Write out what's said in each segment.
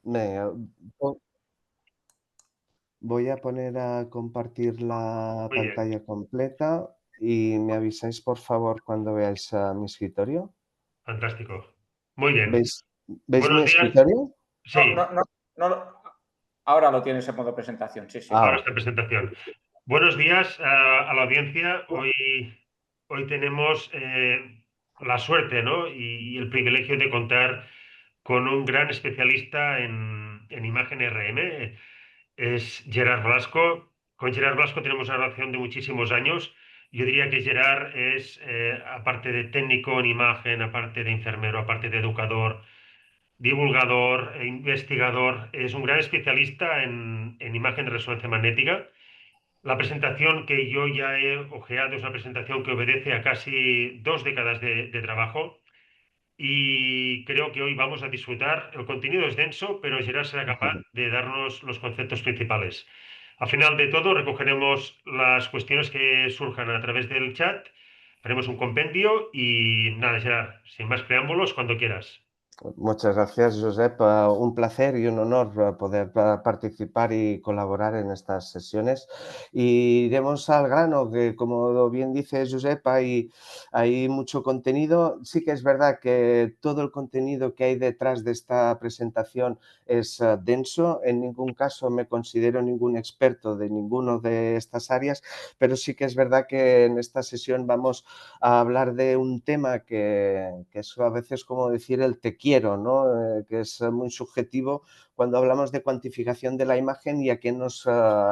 Venga, vo voy a poner a compartir la Muy bien, pantalla completa y me avisáis, por favor, cuando veáis a mi escritorio. fantástico. Muy bien. ¿Veis mi Buenos días. escritorio? Sí, No, no, no, no ahora lo tienes en modo presentación, sí, sí. ahora Ah, esta presentación. Buenos días a la audiencia. Hoy tenemos la suerte, ¿no? y el privilegio de contar con un gran especialista en imagen RM. Es Gerard Blasco. Con Gerard Blasco tenemos una relación de muchísimos años. Yo diría que Gerard es, aparte de técnico en imagen, aparte de enfermero, aparte de educador, divulgador e investigador, es un gran especialista en imagen de resonancia magnética. La presentación que yo ya he ojeado es una presentación que obedece a casi 2 décadas de trabajo y creo que hoy vamos a disfrutar. El contenido es denso, pero Gerard será capaz de darnos los conceptos principales. Al final de todo, recogeremos las cuestiones que surjan a través del chat, haremos un compendio y nada, Gerard, sin más preámbulos, cuando quieras. muchas gracias, Josep. Un placer y un honor poder participar y colaborar en estas sesiones. Y iremos al grano, que como bien dice Josep, hay mucho contenido. Sí que es verdad que todo el contenido que hay detrás de esta presentación es denso. En ningún caso me considero ningún experto de ninguno de estas áreas, pero sí que es verdad que en esta sesión vamos a hablar de un tema que es a veces como decir el te quiero, ¿no? Que es muy subjetivo cuando hablamos de cuantificación de la imagen y a qué nos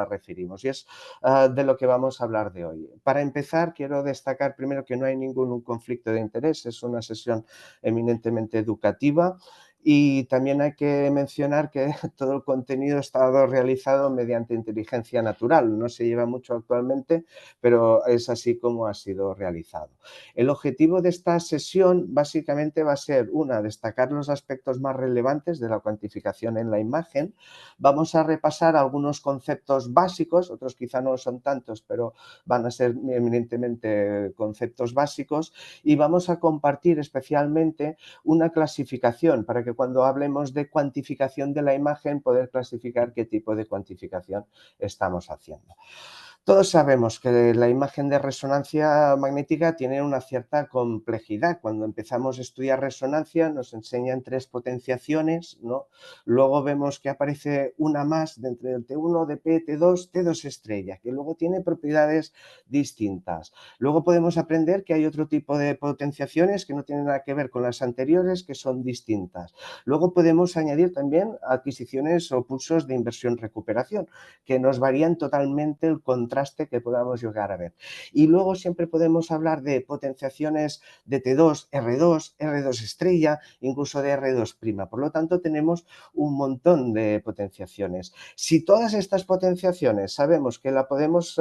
referimos. Y es de lo que vamos a hablar de hoy. Para empezar, quiero destacar primero que no hay ningún conflicto de interés, es una sesión eminentemente educativa. Y también hay que mencionar que todo el contenido ha estado realizado mediante inteligencia natural. No se lleva mucho actualmente, pero es así como ha sido realizado. El objetivo de esta sesión básicamente va a ser, una, destacar los aspectos más relevantes de la cuantificación en la imagen. Vamos a repasar algunos conceptos básicos, otros quizá no son tantos, pero van a ser eminentemente conceptos básicos, y vamos a compartir especialmente una clasificación para que cuando hablemos de cuantificación de la imagen poder clasificar qué tipo de cuantificación estamos haciendo. Todos sabemos que la imagen de resonancia magnética tiene una cierta complejidad. Cuando empezamos a estudiar resonancia nos enseñan 3 potenciaciones, ¿no? Luego vemos que aparece una más dentro del T1, DP, T2, T2 estrella, que luego tiene propiedades distintas. Luego podemos aprender que hay otro tipo de potenciaciones que no tienen nada que ver con las anteriores, que son distintas. Luego podemos añadir también adquisiciones o pulsos de inversión-recuperación, que nos varían totalmente el contraste que podamos llegar a ver. Y luego siempre podemos hablar de potenciaciones de T2, R2, R2 estrella, incluso de R2'. Por lo tanto, tenemos un montón de potenciaciones. Si todas estas potenciaciones sabemos que la podemos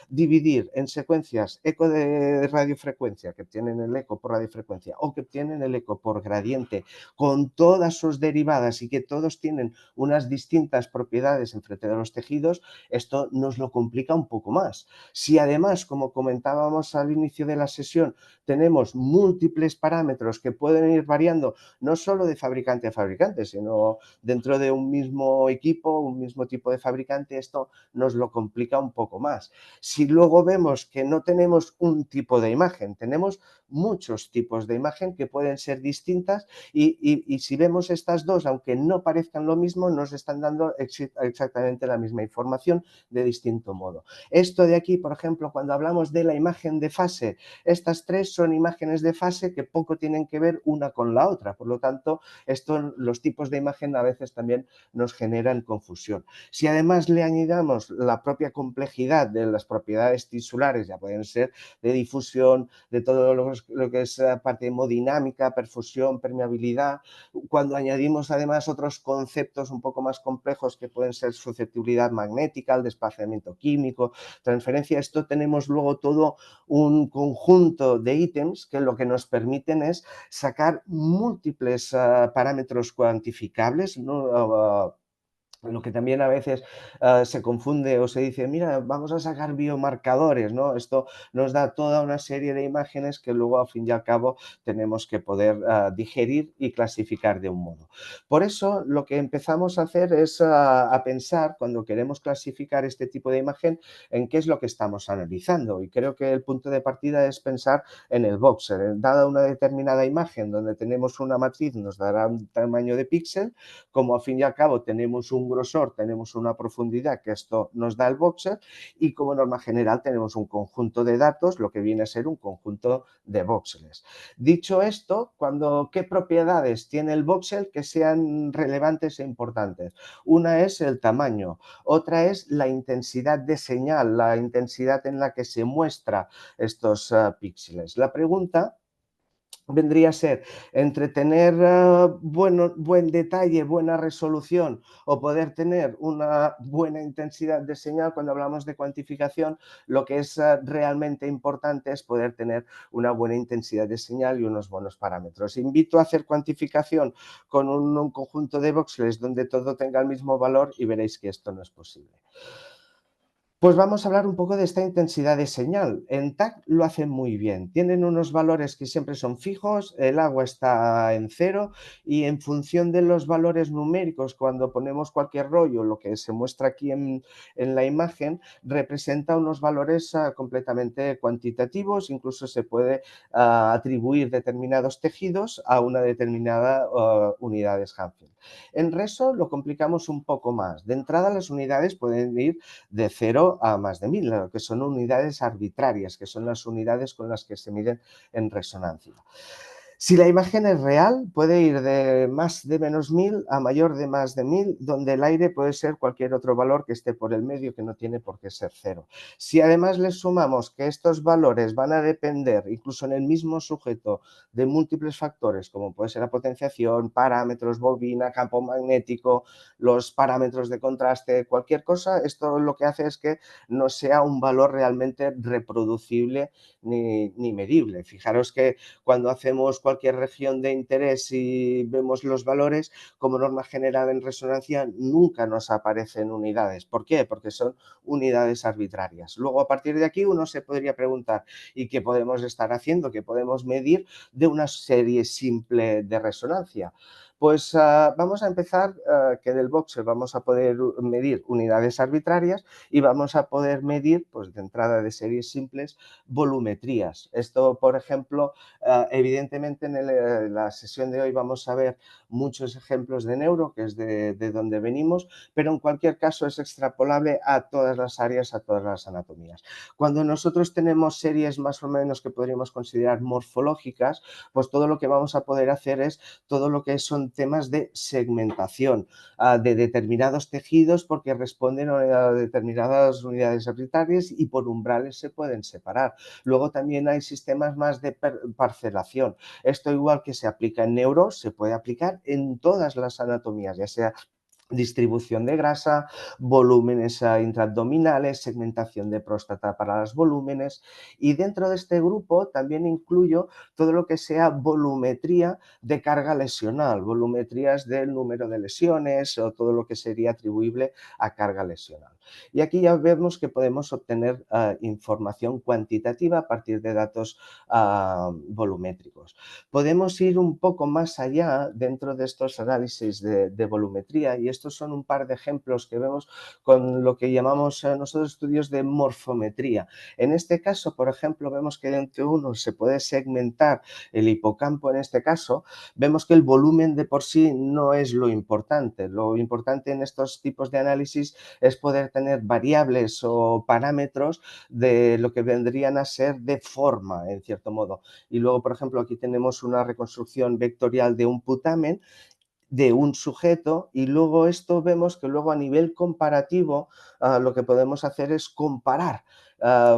dividir en secuencias eco de radiofrecuencia, que obtienen el eco por radiofrecuencia, o que obtienen el eco por gradiente, con todas sus derivadas y que todos tienen unas distintas propiedades en frente de los tejidos, esto nos lo complica un poco más. Si además, como comentábamos al inicio de la sesión, tenemos múltiples parámetros que pueden ir variando no solo de fabricante a fabricante, sino dentro de un mismo equipo, un mismo tipo de fabricante, esto nos lo complica un poco más. Si luego vemos que no tenemos un tipo de imagen, tenemos muchos tipos de imagen que pueden ser distintas y si vemos estas dos, aunque no parezcan lo mismo, nos están dando exactamente la misma información de distinto modo. Esto de aquí, por ejemplo, cuando hablamos de la imagen de fase, estas tres son imágenes de fase que poco tienen que ver una con la otra. Por lo tanto, los tipos de imagen a veces también nos generan confusión. Si además le añadamos la propia complejidad de las propiedades tisulares, ya pueden ser de difusión, de todo lo que es parte hemodinámica, perfusión, permeabilidad, cuando añadimos además otros conceptos un poco más complejos que pueden ser susceptibilidad magnética, el desplazamiento químico, transferencia, esto tenemos luego todo un conjunto de ítems que lo que nos permiten es sacar múltiples parámetros cuantificables, ¿no? Lo que también a veces se confunde o se dice, mira, vamos a sacar biomarcadores, ¿no? Esto nos da toda una serie de imágenes que luego, al fin y al cabo, tenemos que poder digerir y clasificar de un modo. Por eso, lo que empezamos a hacer es a pensar, cuando queremos clasificar este tipo de imagen, en qué es lo que estamos analizando. Y creo que el punto de partida es pensar en el voxel. Dada una determinada imagen donde tenemos una matriz, nos dará un tamaño de píxel, como al fin y al cabo tenemos un grosor, tenemos una profundidad, que esto nos da el voxel, y como norma general tenemos un conjunto de datos, lo que viene a ser un conjunto de voxeles. Dicho esto, ¿qué propiedades tiene el voxel que sean relevantes e importantes? Una es el tamaño, otra es la intensidad de señal, la intensidad en la que se muestra estos píxeles. La pregunta vendría a ser entre tener buen detalle, buena resolución o poder tener una buena intensidad de señal. Cuando hablamos de cuantificación, lo que es realmente importante es poder tener una buena intensidad de señal y unos buenos parámetros. Invito a hacer cuantificación con un conjunto de voxels donde todo tenga el mismo valor y veréis que esto no es posible. Pues vamos a hablar un poco de esta intensidad de señal. En TAC lo hacen muy bien. Tienen unos valores que siempre son fijos, el agua está en 0 y en función de los valores numéricos, cuando ponemos cualquier rollo, lo que se muestra aquí en la imagen, representa unos valores completamente cuantitativos, incluso se puede atribuir determinados tejidos a una determinada unidades Hanfield. En RESO lo complicamos un poco más. De entrada, las unidades pueden ir de 0 a más de 1000, que son unidades arbitrarias, que son las unidades con las que se miden en resonancia. Si la imagen es real, puede ir de más de menos 1000 a mayor de más de 1000, donde el aire puede ser cualquier otro valor que esté por el medio, que no tiene por qué ser 0. Si además le sumamos que estos valores van a depender, incluso en el mismo sujeto, de múltiples factores, como puede ser la potenciación, parámetros, bobina, campo magnético, los parámetros de contraste, cualquier cosa, esto lo que hace es que no sea un valor realmente reproducible ni medible. Fijaros que cuando hacemos cualquier región de interés y vemos los valores, como norma general en resonancia nunca nos aparecen unidades. ¿Por qué? Porque son unidades arbitrarias. Luego, a partir de aquí, uno se podría preguntar, ¿y qué podemos estar haciendo? ¿Qué podemos medir de una serie simple de resonancia? Pues vamos a empezar que del voxel vamos a poder medir unidades arbitrarias y vamos a poder medir, pues de entrada de series simples, volumetrías. Esto, por ejemplo, evidentemente en la sesión de hoy vamos a ver muchos ejemplos de neuro, que es de donde venimos, pero en cualquier caso es extrapolable a todas las áreas, a todas las anatomías. Cuando nosotros tenemos series más o menos que podríamos considerar morfológicas, pues todo lo que vamos a poder hacer es todo lo que son temas de segmentación de determinados tejidos porque responden a determinadas unidades arbitrarias y por umbrales se pueden separar. Luego también hay sistemas más de parcelación. Esto, igual que se aplica en neuro, se puede aplicar en todas las anatomías, ya sea distribución de grasa, volúmenes intraabdominales, segmentación de próstata para los volúmenes, y dentro de este grupo también incluyo todo lo que sea volumetría de carga lesional, volumetrías del número de lesiones o todo lo que sería atribuible a carga lesional. Y aquí ya vemos que podemos obtener información cuantitativa a partir de datos volumétricos. Podemos ir un poco más allá dentro de estos análisis de volumetría, y estos son un par de ejemplos que vemos con lo que llamamos nosotros estudios de morfometría. En este caso, por ejemplo, vemos que dentro de uno se puede segmentar el hipocampo. En este caso, vemos que el volumen de por sí no es lo importante. Lo importante en estos tipos de análisis es poder tener variables o parámetros de lo que vendrían a ser de forma, en cierto modo. Y luego, por ejemplo, aquí tenemos una reconstrucción vectorial de un putamen de un sujeto, y luego esto vemos que luego a nivel comparativo lo que podemos hacer es comparar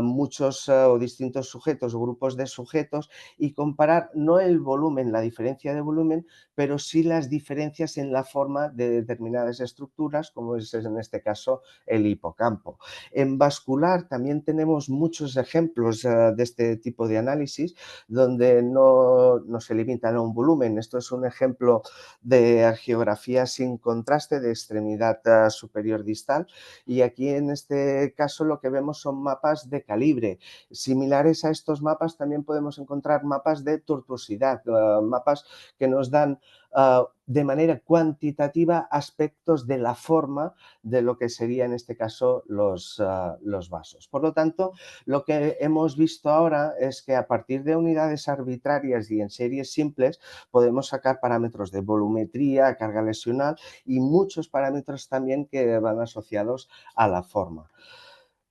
muchos o distintos sujetos o grupos de sujetos y comparar no el volumen, la diferencia de volumen, pero sí las diferencias en la forma de determinadas estructuras, como es en este caso el hipocampo. En vascular también tenemos muchos ejemplos de este tipo de análisis donde no se limitan a un volumen. Esto es un ejemplo de angiografía sin contraste de extremidad superior distal y aquí en este caso lo que vemos son mapas de calibre. Similares a estos mapas también podemos encontrar mapas de tortuosidad, mapas que nos dan de manera cuantitativa aspectos de la forma de lo que sería en este caso los vasos. Por lo tanto, lo que hemos visto ahora es que a partir de unidades arbitrarias y en series simples podemos sacar parámetros de volumetría, carga lesional y muchos parámetros también que van asociados a la forma.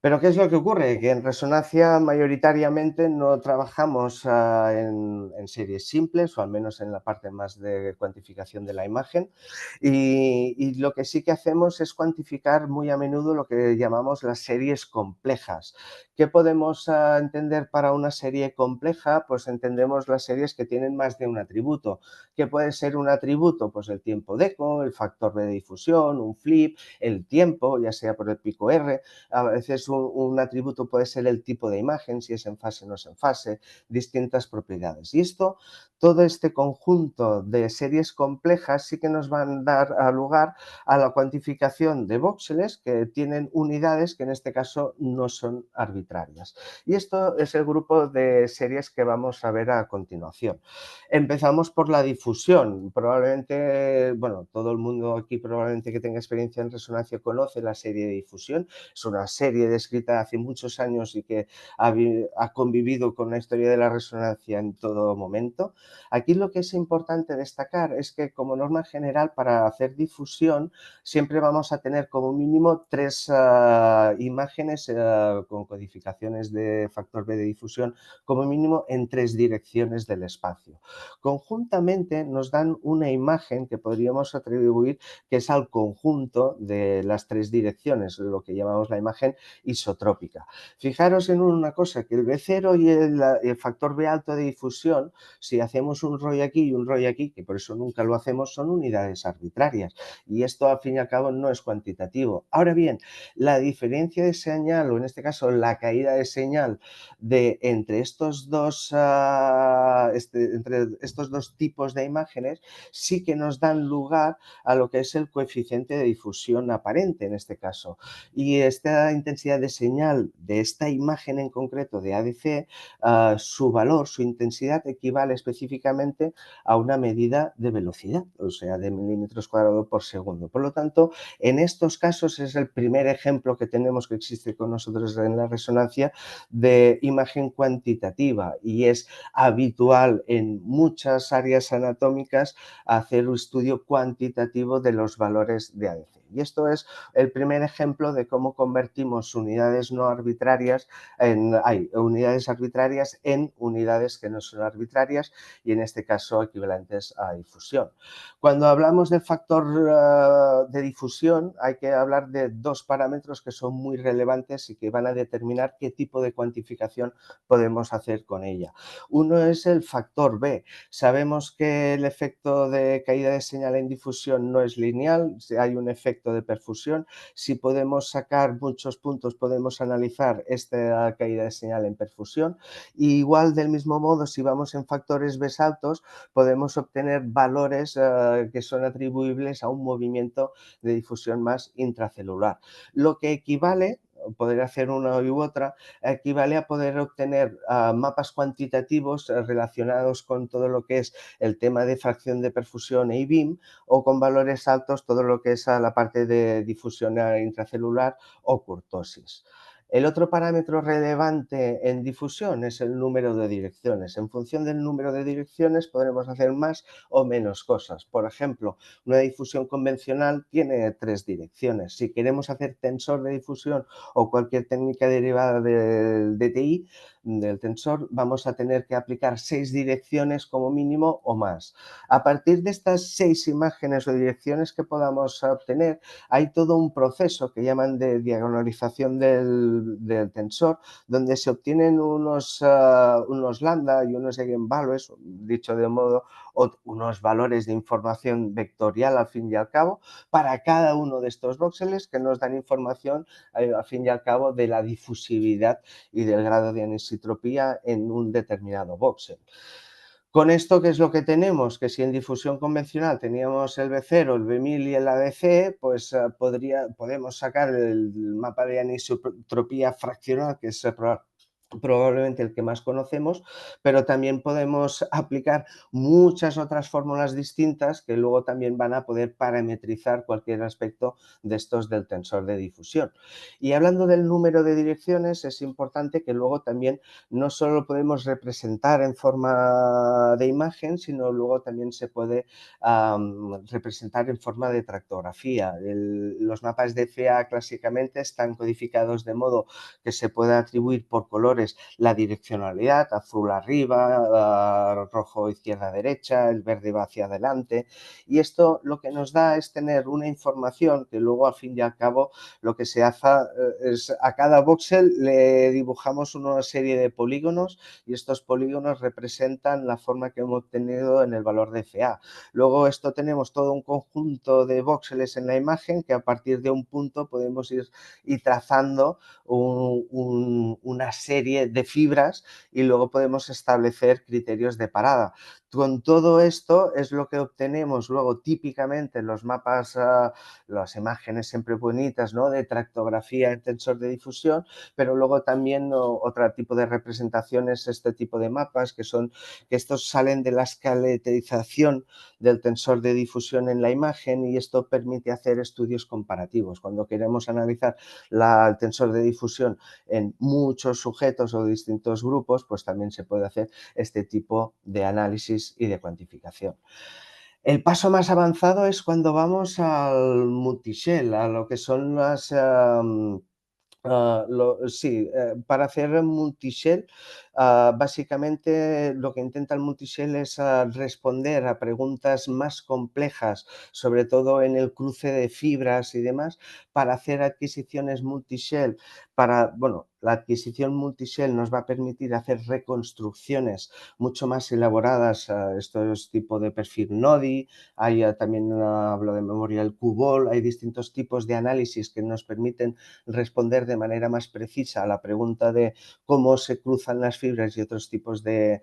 Pero ¿qué es lo que ocurre? Que en resonancia mayoritariamente no trabajamos en series simples, o al menos en la parte más de cuantificación de la imagen, y lo que sí que hacemos es cuantificar muy a menudo lo que llamamos las series complejas. ¿Qué podemos entender para una serie compleja? Pues entendemos las series que tienen más de un atributo. ¿Qué puede ser un atributo? Pues el tiempo de eco, el factor de difusión, un flip, el tiempo, ya sea por el pico R. A veces un atributo puede ser el tipo de imagen, si es en fase o no es en fase, distintas propiedades. Y todo este conjunto de series complejas sí que nos van a dar lugar a la cuantificación de voxeles que tienen unidades que en este caso no son arbitrarias. Y esto es el grupo de series que vamos a ver a continuación. Empezamos por la difusión. Probablemente, bueno, todo el mundo aquí probablemente que tenga experiencia en resonancia conoce la serie de difusión. Es una serie descrita hace muchos años y que ha convivido con la historia de la resonancia en todo momento. Aquí lo que es importante destacar es que como norma general para hacer difusión siempre vamos a tener como mínimo 3 imágenes con codificaciones de factor B de difusión como mínimo en 3 direcciones del espacio. Conjuntamente nos dan una imagen que podríamos atribuir que es al conjunto de las 3 direcciones, lo que llamamos la imagen isotrópica. Fijaros en una cosa, que el B0 y el factor B alto de difusión, si hacemos un ROI aquí y un ROI aquí, que por eso nunca lo hacemos, son unidades arbitrarias y esto al fin y al cabo no es cuantitativo. Ahora bien, la diferencia de señal, o en este caso la caída de señal entre estos dos tipos de imágenes sí que nos dan lugar a lo que es el coeficiente de difusión aparente en este caso. Y esta intensidad de señal de esta imagen en concreto de ADC, su valor, su intensidad equivale específicamente a una medida de velocidad, o sea, de milímetros cuadrados por segundo. Por lo tanto, en estos casos es el primer ejemplo que tenemos que existe con nosotros en la resonancia de imagen cuantitativa y es habitual en muchas áreas anatómicas hacer un estudio cuantitativo de los valores de ADC. Y esto es el primer ejemplo de cómo convertimos unidades no arbitrarias unidades arbitrarias en unidades que no son arbitrarias y en este caso equivalentes a difusión. Cuando hablamos del factor de difusión hay que hablar de 2 parámetros que son muy relevantes y que van a determinar qué tipo de cuantificación podemos hacer con ella. Uno es el factor B. Sabemos que el efecto de caída de señal en difusión no es lineal, hay un efecto de perfusión. Si podemos sacar muchos puntos, podemos analizar esta caída de señal en perfusión. Y igual del mismo modo, si vamos en factores B altos, podemos obtener valores que son atribuibles a un movimiento de difusión más intracelular. Lo que equivale, poder hacer una u otra, equivale a poder obtener mapas cuantitativos relacionados con todo lo que es el tema de fracción de perfusión e IBIM o con valores altos todo lo que es la parte de difusión intracelular o curtosis. El otro parámetro relevante en difusión es el número de direcciones. En función del número de direcciones podremos hacer más o menos cosas. Por ejemplo, una difusión convencional tiene 3 direcciones. Si queremos hacer tensor de difusión o cualquier técnica derivada del DTI, del tensor, vamos a tener que aplicar 6 direcciones como mínimo o más. A partir de estas 6 imágenes o direcciones que podamos obtener, hay todo un proceso que llaman de diagonalización del tensor, donde se obtienen unos lambda y unos eigenvalues, dicho de modo, unos valores de información vectorial al fin y al cabo, para cada uno de estos voxeles que nos dan información al fin y al cabo de la difusividad y del grado de anisotropía en un determinado voxel. Con esto, ¿qué es lo que tenemos? Que si en difusión convencional teníamos el B0, el B1000 y el ABC, pues podemos sacar el mapa de anisotropía fraccional, que es probablemente el que más conocemos, pero también podemos aplicar muchas otras fórmulas distintas que luego también van a poder parametrizar cualquier aspecto de estos del tensor de difusión. Y hablando del número de direcciones, es importante que luego también no solo lo podemos representar en forma de imagen, sino luego también se puede representar en forma de tractografía. Los mapas de FA clásicamente están codificados de modo que se puede atribuir por colores la direccionalidad, azul arriba, rojo izquierda derecha, el verde va hacia adelante, y esto lo que nos da es tener una información que luego al fin y al cabo lo que se hace es a cada voxel le dibujamos una serie de polígonos y estos polígonos representan la forma que hemos obtenido en el valor de FA. Luego esto tenemos todo un conjunto de voxeles en la imagen que a partir de un punto podemos ir trazando una serie de fibras y luego podemos establecer criterios de parada. Con todo esto es lo que obtenemos luego típicamente en los mapas, las imágenes siempre bonitas, ¿no?, de tractografía en tensor de difusión, pero luego también otro tipo de representaciones, este tipo de mapas que estos salen de la escalarización del tensor de difusión en la imagen, y esto permite hacer estudios comparativos. Cuando queremos analizar el tensor de difusión en muchos sujetos o distintos grupos, pues también se puede hacer este tipo de análisis y de cuantificación. El paso más avanzado es cuando vamos al multishell, a lo que son las... para hacer multishell, básicamente lo que intenta el multishell es responder a preguntas más complejas, sobre todo en el cruce de fibras y demás, para hacer adquisiciones multishell. La adquisición multishell nos va a permitir hacer reconstrucciones mucho más elaboradas. Esto es tipo de perfil NODI, hay también, hablo de memoria, el CUBOL, hay distintos tipos de análisis que nos permiten responder de manera más precisa a la pregunta de cómo se cruzan las fibras y otros tipos de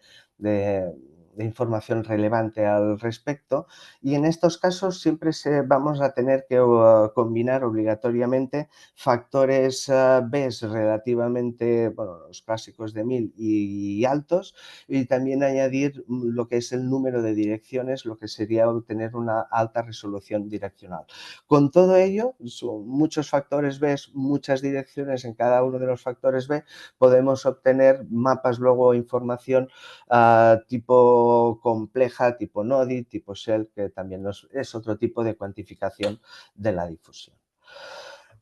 información relevante al respecto, y en estos casos siempre vamos a tener que combinar obligatoriamente factores B relativamente, los clásicos de 1000 y altos, y también añadir lo que es el número de direcciones, lo que sería obtener una alta resolución direccional. Con todo ello, son muchos factores B, muchas direcciones en cada uno de los factores B, podemos obtener mapas, luego información tipo compleja, tipo NODI, tipo Shell, que también es otro tipo de cuantificación de la difusión.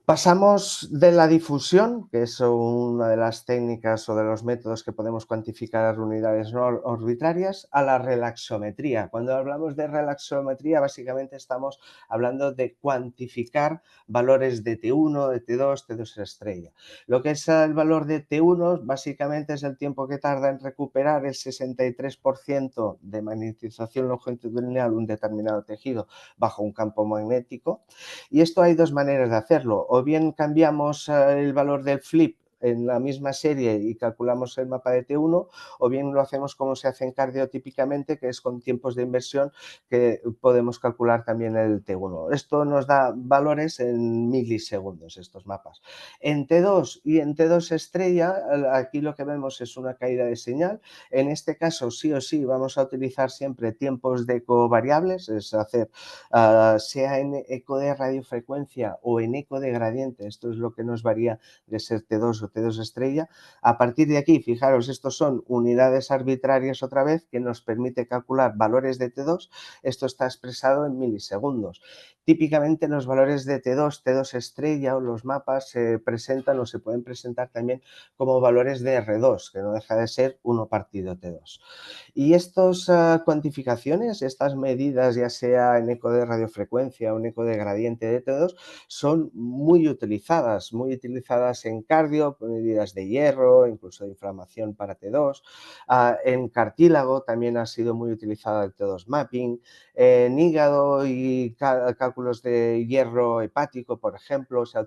Pasamos de la difusión, que es una de las técnicas o de los métodos que podemos cuantificar unidades no arbitrarias, a la relaxometría. Cuando hablamos de relaxometría, básicamente estamos hablando de cuantificar valores de T1, de T2, T2 estrella. Lo que es el valor de T1 básicamente es el tiempo que tarda en recuperar el 63% de magnetización longitudinal un determinado tejido bajo un campo magnético. Y esto hay dos maneras de hacerlo. O bien cambiamos el valor del flip en la misma serie y calculamos el mapa de T1, o bien lo hacemos como se hace en cardio típicamente, que es con tiempos de inversión, que podemos calcular también el T1. Esto nos da valores en milisegundos, estos mapas. En T2 y en T2 estrella, aquí lo que vemos es una caída de señal. En este caso, sí o sí, vamos a utilizar siempre tiempos de eco variables, es hacer sea en eco de radiofrecuencia o en eco de gradiente. Esto es lo que nos varía de ser T2 o T2 estrella. A partir de aquí, fijaros, estos son unidades arbitrarias otra vez que nos permite calcular valores de T2. Esto está expresado en milisegundos. Típicamente los valores de T2, T2 estrella o los mapas se presentan o se pueden presentar también como valores de R2, que no deja de ser 1 partido T2. Y estas cuantificaciones, estas medidas, ya sea en eco de radiofrecuencia o en eco de gradiente de T2, son muy utilizadas en cardio, medidas de hierro, incluso de inflamación para T2. En cartílago también ha sido muy utilizada el T2 mapping. En hígado y cálculos de hierro hepático, por ejemplo, se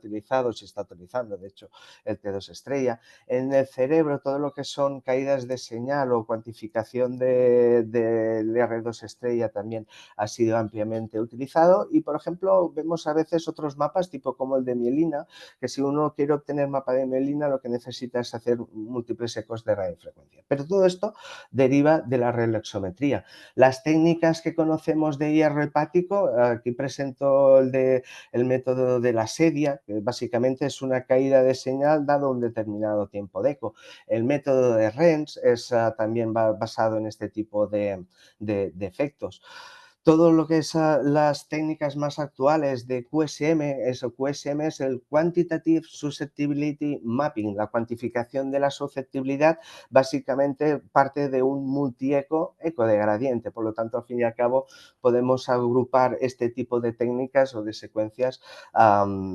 está utilizando, de hecho, el T2 estrella. En el cerebro, todo lo que son caídas de señal o cuantificación del R2 estrella también ha sido ampliamente utilizado. Y, por ejemplo, vemos a veces otros mapas, tipo como el de mielina, que si uno quiere obtener mapa de mielina, lo que necesita es hacer múltiples ecos de radiofrecuencia. Pero todo esto deriva de la relexometría. Las técnicas que conocemos de hierro hepático, aquí presento el método de la sedia, que básicamente es una caída de señal dado un determinado tiempo de eco. El método de Renz es también basado en este tipo de efectos. Todo lo que es las técnicas más actuales de QSM, QSM es el Quantitative Susceptibility Mapping, la cuantificación de la susceptibilidad, básicamente parte de un multieco eco de gradiente. Por lo tanto, al fin y al cabo, podemos agrupar este tipo de técnicas o de secuencias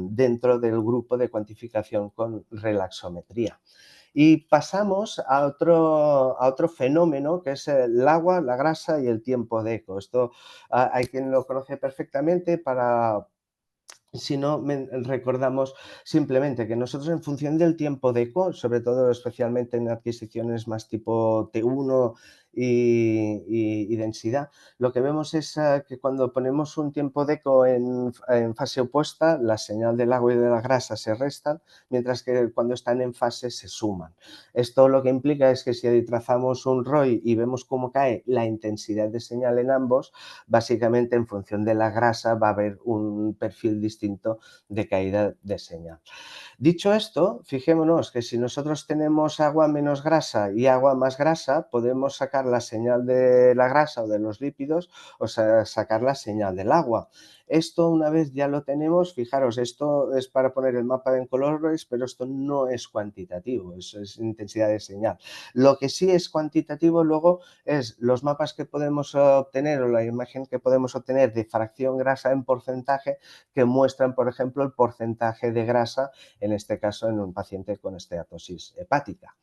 dentro del grupo de cuantificación con relaxometría. Y pasamos a otro fenómeno que es el agua, la grasa y el tiempo de eco. Esto hay quien lo conoce perfectamente. Si no, recordamos simplemente que nosotros, en función del tiempo de eco, sobre todo especialmente en adquisiciones más tipo T1 y densidad, lo que vemos es que cuando ponemos un tiempo de eco en fase opuesta, la señal del agua y de la grasa se restan, mientras que cuando están en fase se suman. Esto lo que implica es que si trazamos un ROI y vemos cómo cae la intensidad de señal en ambos, básicamente en función de la grasa va a haber un perfil distinto de caída de señal. Dicho esto, fijémonos que si nosotros tenemos agua menos grasa y agua más grasa, podemos sacar la señal de la grasa o de los lípidos o sacar la señal del agua. Esto, una vez ya lo tenemos, fijaros, esto es para poner el mapa en colores, pero esto no es cuantitativo, eso es intensidad de señal. Lo que sí es cuantitativo luego es los mapas que podemos obtener o la imagen que podemos obtener de fracción grasa en porcentaje, que muestran, por ejemplo, el porcentaje de grasa, en este caso en un paciente con esteatosis hepática.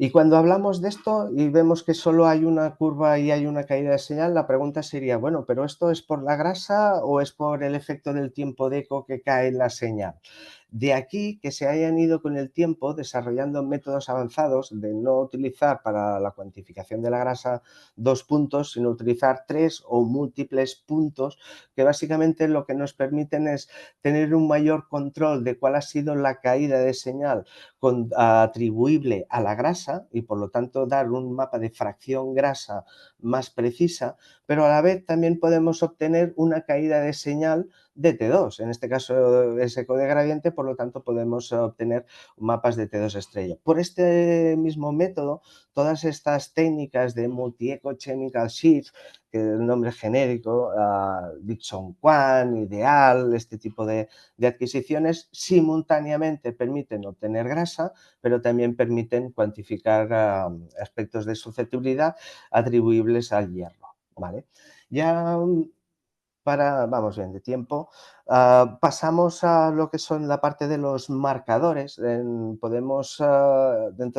Y cuando hablamos de esto y vemos que solo hay una curva y hay una caída de señal, la pregunta sería, bueno, ¿pero esto es por la grasa o es por el efecto del tiempo de eco que cae en la señal? De aquí que se hayan ido con el tiempo desarrollando métodos avanzados de no utilizar para la cuantificación de la grasa 2 puntos, sino utilizar 3 o múltiples puntos, que básicamente lo que nos permiten es tener un mayor control de cuál ha sido la caída de señal atribuible a la grasa y, por lo tanto, dar un mapa de fracción grasa más precisa, pero a la vez también podemos obtener una caída de señal de T2. En este caso es eco de gradiente, por lo tanto podemos obtener mapas de T2 estrella. Por este mismo método, todas estas técnicas de multi-eco chemical shift, que es el nombre genérico, Dixon Quan, Ideal, este tipo de adquisiciones, simultáneamente permiten obtener grasa, pero también permiten cuantificar aspectos de susceptibilidad atribuibles al hierro, ¿vale? Ya vamos bien de tiempo, pasamos a lo que son la parte de los marcadores. Dentro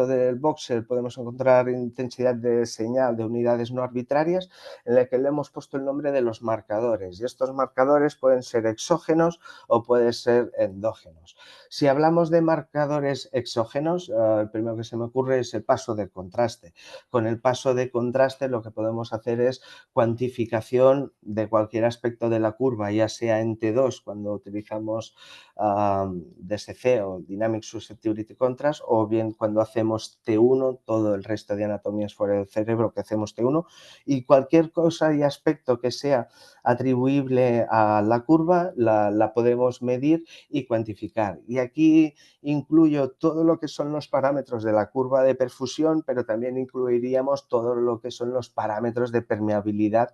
del Voxel podemos encontrar intensidad de señal de unidades no arbitrarias, en la que le hemos puesto el nombre de los marcadores. Y estos marcadores pueden ser exógenos o pueden ser endógenos. Si hablamos de marcadores exógenos, el primero que se me ocurre es el paso de contraste. Con el paso de contraste lo que podemos hacer es cuantificación de cualquier aspecto de la curva, ya sea en T2 datos cuando utilizamos DSC o Dynamic Susceptibility Contrast, o bien cuando hacemos T1, todo el resto de anatomías fuera del cerebro que hacemos T1, y cualquier cosa y aspecto que sea atribuible a la curva la podemos medir y cuantificar. Y aquí incluyo todo lo que son los parámetros de la curva de perfusión, pero también incluiríamos todo lo que son los parámetros de permeabilidad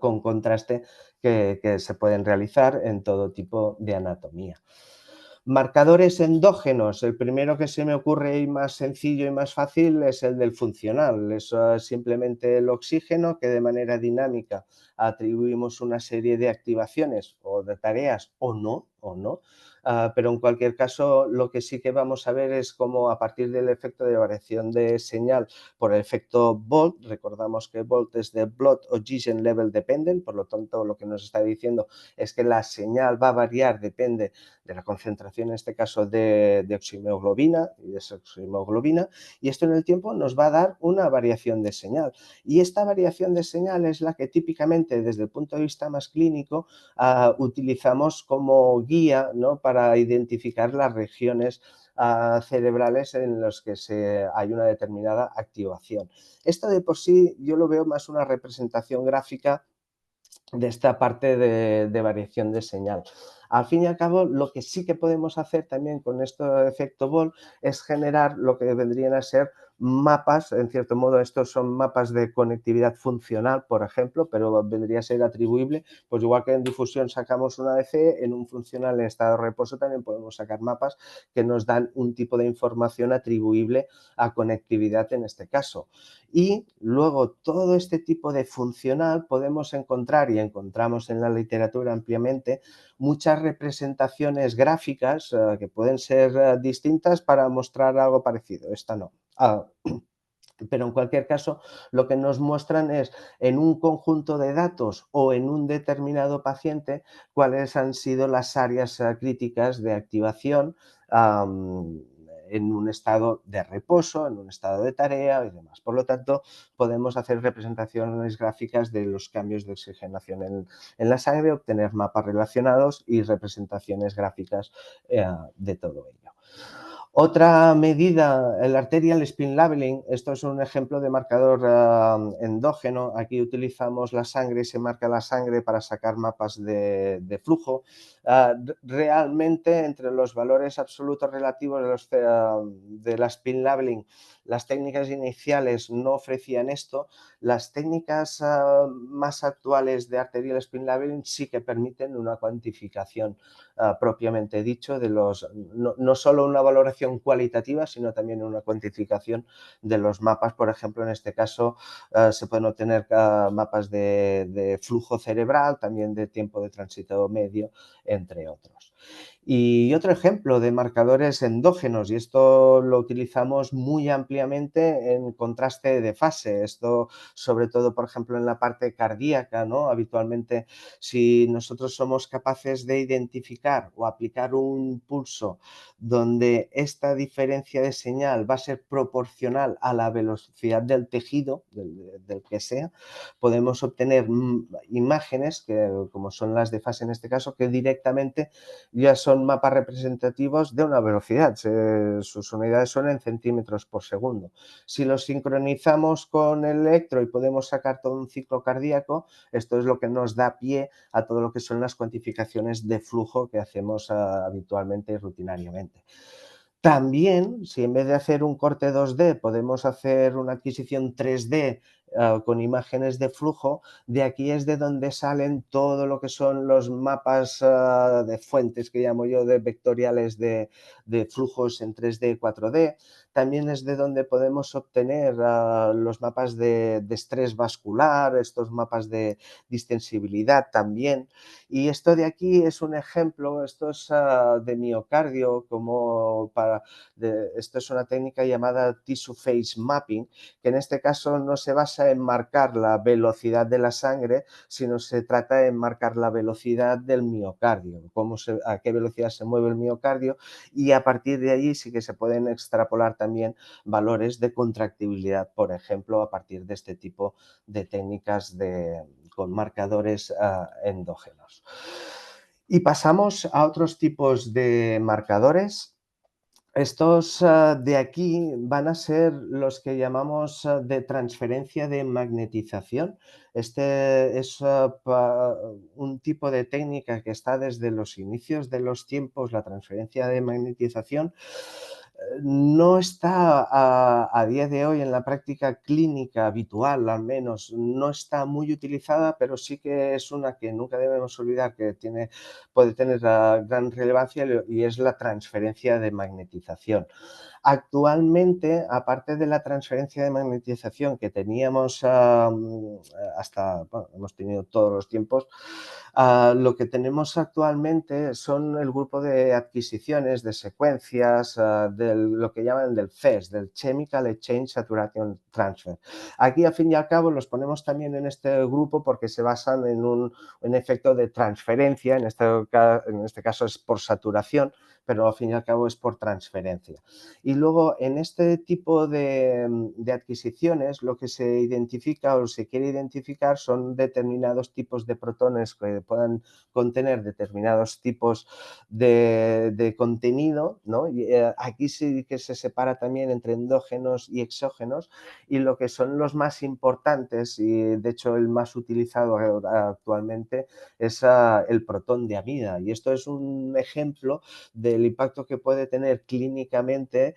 con contraste que se pueden realizar en todo tipo de anatomía. Marcadores endógenos, el primero que se me ocurre y más sencillo y más fácil es el del funcional. Es simplemente el oxígeno que de manera dinámica atribuimos una serie de activaciones o de tareas o no, pero en cualquier caso lo que sí que vamos a ver es cómo a partir del efecto de variación de señal por el efecto Bolt, recordamos que Bolt es de Blood Oxygen Level Dependent, por lo tanto lo que nos está diciendo es que la señal va a variar, depende de la concentración, en este caso de oximoglobina y desoximoglobina, y esto en el tiempo nos va a dar una variación de señal. Y esta variación de señal es la que típicamente desde el punto de vista más clínico utilizamos como guía, ¿no?, para identificar las regiones cerebrales en los que hay una determinada activación. Esto de por sí yo lo veo más una representación gráfica de esta parte de variación de señal. Al fin y al cabo, lo que sí que podemos hacer también con este efecto Ball es generar lo que vendrían a ser mapas, en cierto modo estos son mapas de conectividad funcional, por ejemplo, pero vendría a ser atribuible, pues igual que en difusión sacamos una ADC, en un funcional en estado de reposo también podemos sacar mapas que nos dan un tipo de información atribuible a conectividad en este caso. Y luego todo este tipo de funcional podemos encontrar, y encontramos en la literatura ampliamente, muchas representaciones gráficas que pueden ser distintas para mostrar algo parecido. Esta no. Pero en cualquier caso, lo que nos muestran es en un conjunto de datos o en un determinado paciente cuáles han sido las áreas críticas de activación en un estado de reposo, en un estado de tarea y demás. Por lo tanto, podemos hacer representaciones gráficas de los cambios de oxigenación en la sangre, obtener mapas relacionados y representaciones gráficas de todo ello. Otra medida, el arterial spin labeling, esto es un ejemplo de marcador endógeno. Aquí utilizamos la sangre y se marca la sangre para sacar mapas de flujo. Realmente, entre los valores absolutos relativos de la spin labeling, las técnicas iniciales no ofrecían esto. Las técnicas más actuales de arterial spin labeling sí que permiten una cuantificación propiamente dicho, de no solo una valoración cualitativa, sino también una cuantificación de los mapas. Por ejemplo, en este caso se pueden obtener mapas de flujo cerebral, también de tiempo de tránsito medio, entre otros. Y otro ejemplo de marcadores endógenos, y esto lo utilizamos muy ampliamente en contraste de fase. Esto, sobre todo, por ejemplo, en la parte cardíaca, ¿no? Habitualmente, si nosotros somos capaces de identificar o aplicar un pulso donde esta diferencia de señal va a ser proporcional a la velocidad del tejido, del que sea, podemos obtener imágenes, como son las de fase en este caso, que directamente ya son mapas representativos de una velocidad. Sus unidades son en centímetros por segundo. Si los sincronizamos con el electro y podemos sacar todo un ciclo cardíaco, esto es lo que nos da pie a todo lo que son las cuantificaciones de flujo que hacemos habitualmente y rutinariamente. También, si en vez de hacer un corte 2D podemos hacer una adquisición 3D con imágenes de flujo, de aquí es de donde salen todo lo que son los mapas de fuentes, que llamo yo, de vectoriales de flujos en 3D y 4D. También es de donde podemos obtener los mapas de estrés vascular, estos mapas de distensibilidad también. Y esto de aquí es un ejemplo, esto es de miocardio, esto es una técnica llamada tissue phase mapping, que en este caso no se basa en marcar la velocidad de la sangre, sino se trata de marcar la velocidad del miocardio, a qué velocidad se mueve el miocardio, y a partir de allí sí que se pueden extrapolar también valores de contractibilidad, por ejemplo, a partir de este tipo de técnicas con marcadores endógenos. Y pasamos a otros tipos de marcadores. Estos de aquí van a ser los que llamamos de transferencia de magnetización. Este es un tipo de técnica que está desde los inicios de los tiempos, la transferencia de magnetización. No está a día de hoy en la práctica clínica habitual, al menos no está muy utilizada, pero sí que es una que nunca debemos olvidar que puede tener gran relevancia y es la transferencia de magnetización. Actualmente, aparte de la transferencia de magnetización que teníamos hasta, bueno, hemos tenido todos los tiempos, lo que tenemos actualmente son el grupo de adquisiciones de secuencias de lo que llaman del CES, del Chemical Exchange Saturation Transfer. Aquí, al fin y al cabo, los ponemos también en este grupo porque se basan en un efecto de transferencia, en este caso es por saturación, pero al fin y al cabo es por transferencia. Y luego, en este tipo de adquisiciones, lo que se identifica o se quiere identificar son determinados tipos de protones que puedan contener determinados tipos de contenido, ¿no? Y, aquí sí que se separa también entre endógenos y exógenos, y lo que son los más importantes, y de hecho el más utilizado actualmente, es el protón de amida. Y esto es un ejemplo del impacto que puede tener clínicamente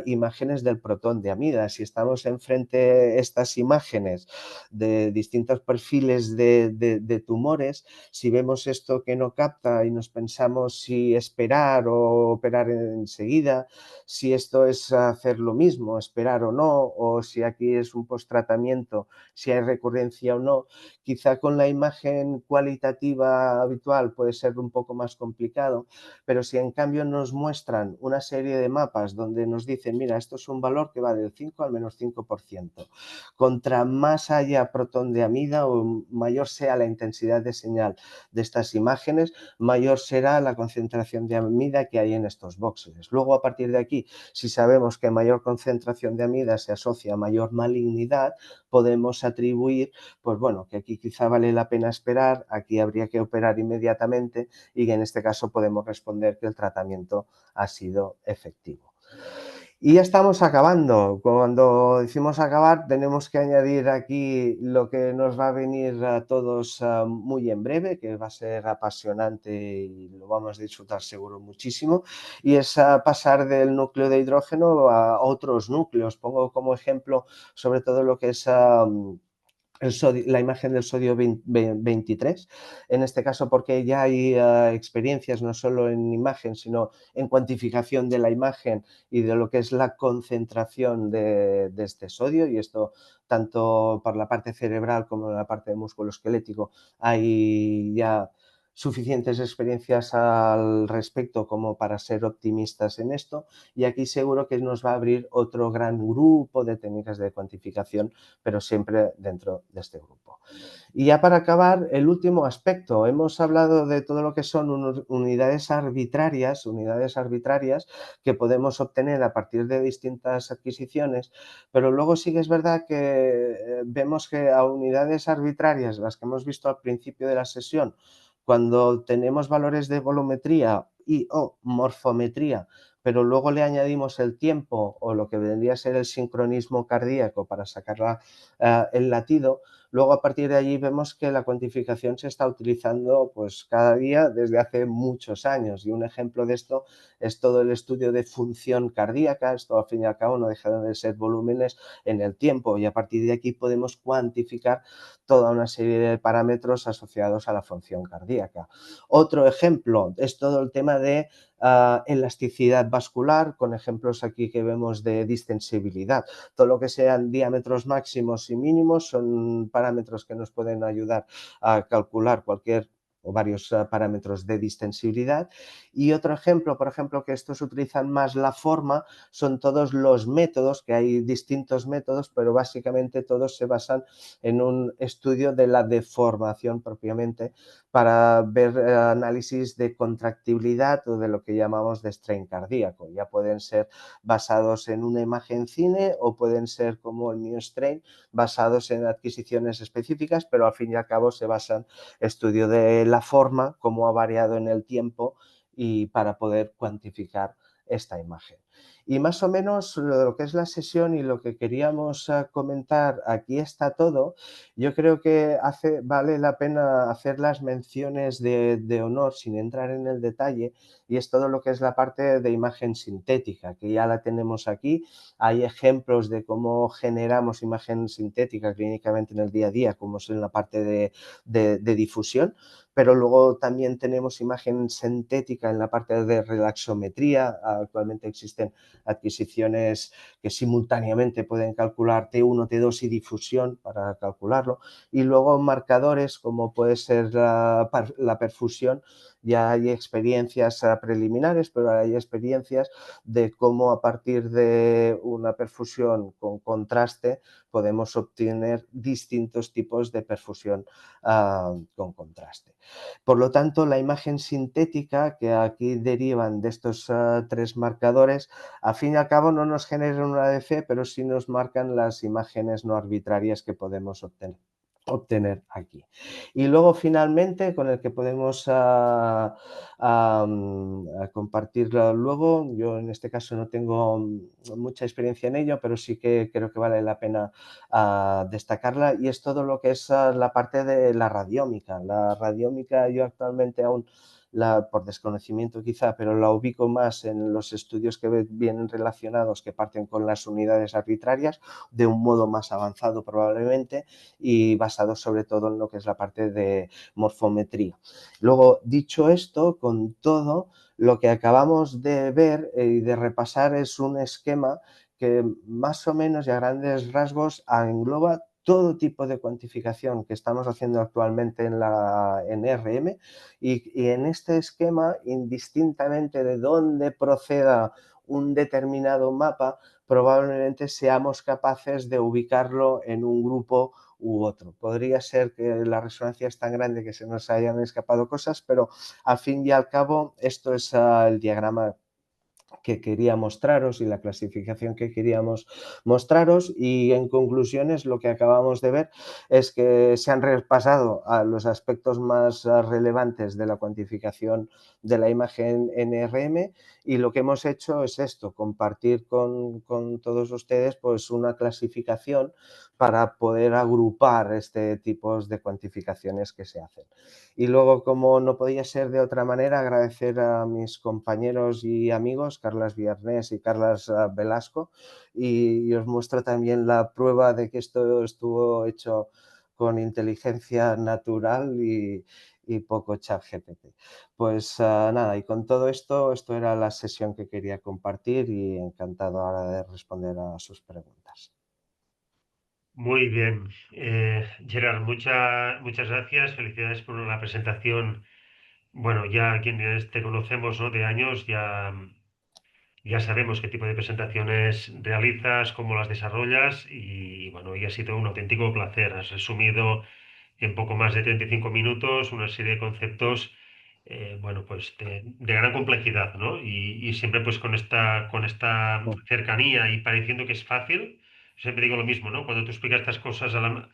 imágenes del protón de amida. Si estamos enfrente de estas imágenes de distintos perfiles de tumores, si vemos esto que no capta y nos pensamos si esperar o operar enseguida, si esto es hacer lo mismo, esperar o no, o si aquí es un post-tratamiento, si hay recurrencia o no, quizá con la imagen cualitativa habitual puede ser un poco más complicado, pero si en cambio nos muestran una serie de mapas donde nos dicen, mira, esto es un valor que va del 5 al menos 5%, contra más haya protón de amida o mayor sea la intensidad de señal de estas imágenes, mayor será la concentración de amida que hay en estos voxeles. Luego, a partir de aquí, si sabemos que mayor concentración de amida se asocia a mayor malignidad, podemos atribuir, pues bueno, que aquí quizá vale la pena esperar, aquí habría que operar inmediatamente y que en este caso podemos responder que el tratamiento ha sido efectivo. Y ya estamos acabando. Cuando decimos acabar, tenemos que añadir aquí lo que nos va a venir a todos muy en breve, que va a ser apasionante y lo vamos a disfrutar seguro muchísimo, y es pasar del núcleo de hidrógeno a otros núcleos. Pongo como ejemplo sobre todo lo que es la imagen del sodio 23, en este caso porque ya hay experiencias no solo en imagen, sino en cuantificación de la imagen y de lo que es la concentración de este sodio, y esto tanto por la parte cerebral como en la parte de músculo esquelético hay ya suficientes experiencias al respecto como para ser optimistas en esto, y aquí seguro que nos va a abrir otro gran grupo de técnicas de cuantificación, pero siempre dentro de este grupo. Y ya para acabar, el último aspecto. Hemos hablado de todo lo que son unidades arbitrarias que podemos obtener a partir de distintas adquisiciones, pero luego sí que es verdad que vemos que a unidades arbitrarias, las que hemos visto al principio de la sesión, cuando tenemos valores de volumetría y o morfometría, pero luego le añadimos el tiempo o lo que vendría a ser el sincronismo cardíaco para sacar el latido, luego a partir de allí vemos que la cuantificación se está utilizando pues cada día desde hace muchos años, y un ejemplo de esto es todo el estudio de función cardíaca. Esto al fin y al cabo no deja de ser volúmenes en el tiempo, y a partir de aquí podemos cuantificar toda una serie de parámetros asociados a la función cardíaca. Otro ejemplo es todo el tema de elasticidad vascular, con ejemplos aquí que vemos de distensibilidad. Todo lo que sean diámetros máximos y mínimos son parámetros que nos pueden ayudar a calcular cualquier o varios parámetros de distensibilidad. Y otro ejemplo, por ejemplo, que estos utilizan más la forma, son todos los métodos, que hay distintos métodos, pero básicamente todos se basan en un estudio de la deformación propiamente, para ver análisis de contractibilidad o de lo que llamamos de strain cardíaco. Ya pueden ser basados en una imagen cine o pueden ser como el MioStrain, basados en adquisiciones específicas, pero al fin y al cabo se basan en estudio de la forma, cómo ha variado en el tiempo y para poder cuantificar esta imagen. Y más o menos lo que es la sesión y lo que queríamos comentar, aquí está todo. Yo creo que vale la pena hacer las menciones de honor sin entrar en el detalle, y es todo lo que es la parte de imagen sintética, que ya la tenemos aquí. Hay ejemplos de cómo generamos imagen sintética clínicamente en el día a día, como es en la parte de difusión, pero luego también tenemos imagen sintética en la parte de relaxometría. Actualmente existen adquisiciones que simultáneamente pueden calcular T1, T2 y difusión para calcularlo, y luego marcadores como puede ser la perfusión. Ya hay experiencias preliminares, pero hay experiencias de cómo a partir de una perfusión con contraste podemos obtener distintos tipos de perfusión con contraste. Por lo tanto, la imagen sintética, que aquí derivan de estos tres marcadores, al fin y al cabo no nos generan una ADC, pero sí nos marcan las imágenes no arbitrarias que podemos obtener aquí. Y luego finalmente con el que podemos compartirlo luego, yo en este caso no tengo mucha experiencia en ello, pero sí que creo que vale la pena destacarla, y es todo lo que es la parte de la radiómica. La radiómica yo actualmente aún por desconocimiento quizá, pero la ubico más en los estudios que vienen relacionados, que parten con las unidades arbitrarias, de un modo más avanzado probablemente, y basado sobre todo en lo que es la parte de morfometría. Luego, dicho esto, con todo, lo que acabamos de ver y de repasar es un esquema que más o menos y a grandes rasgos engloba todo tipo de cuantificación que estamos haciendo actualmente en RM, y en este esquema, indistintamente de dónde proceda un determinado mapa, probablemente seamos capaces de ubicarlo en un grupo u otro. Podría ser que la resonancia es tan grande que se nos hayan escapado cosas, pero al fin y al cabo esto es el diagrama que quería mostraros y la clasificación que queríamos mostraros, y en conclusiones lo que acabamos de ver es que se han repasado a los aspectos más relevantes de la cuantificación de la imagen NRM, y lo que hemos hecho es esto, compartir con todos ustedes pues una clasificación para poder agrupar este tipo de cuantificaciones que se hacen. Y luego, como no podía ser de otra manera, agradecer a mis compañeros y amigos, Carlas Villarnés y Carlas Velasco, y os muestro también la prueba de que esto estuvo hecho con inteligencia natural y poco chat GPT. Pues nada, y con todo esto era la sesión que quería compartir, y encantado ahora de responder a sus preguntas. Muy bien. Gerard, muchas gracias. Felicidades por la presentación. Bueno, ya quienes te conocemos, ¿no?, de años, ya sabemos qué tipo de presentaciones realizas, cómo las desarrollas y bueno, y ha sido un auténtico placer. Has resumido en poco más de 35 minutos una serie de conceptos, bueno, pues de gran complejidad, ¿no? Y siempre pues con esta cercanía y pareciendo que es fácil. Siempre digo lo mismo, ¿no? Cuando tú explicas estas cosas no